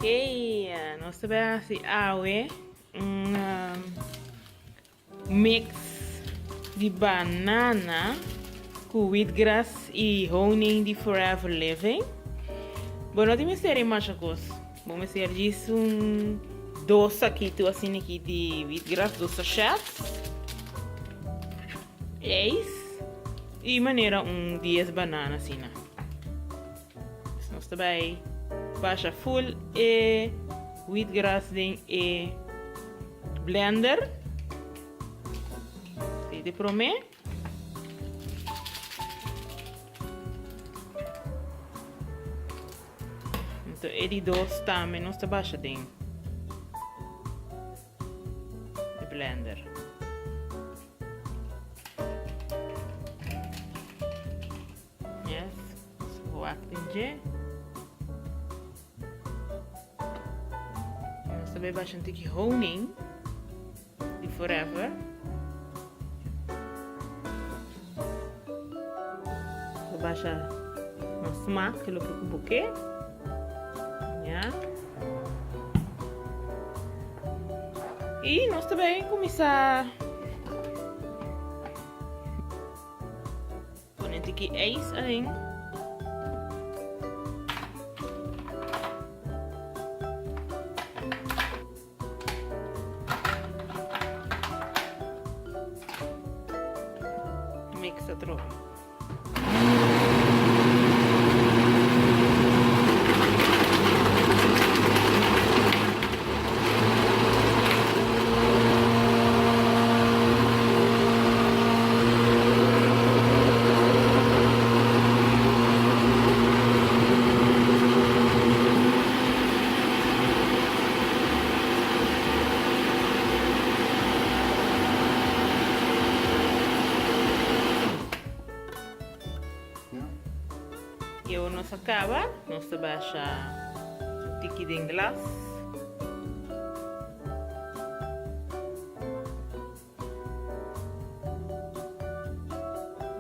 Ok, nós sabemos um mix de banana com wheatgrass e honey de Forever Living. Bom, não temos série mais coisa. Vamos fazer disso doce aqui, assim aqui de wheatgrass, 2 sachets. É isso. E maneira 10 banana assim, né? Nós também baixa full e wheatgrass e blender. De promê. Então, ele doce também não está baixa dentro de blender. Yes, vou atender. Nós também baixamos aqui honey de Forever. Baixa no smack, que eu fico um pouquinho. Yeah. E nós também começar ponendo aqui isso além. Mixa troca. E o nosso acaba, nós baixa um tiki de glass.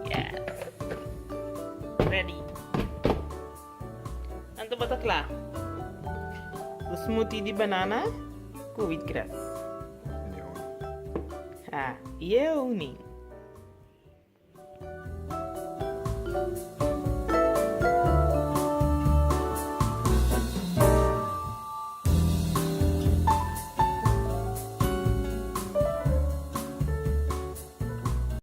Yes. Ready. Anto bata claro. O smoothie de banana com wheatgrass. Ah, e eu, Ninho.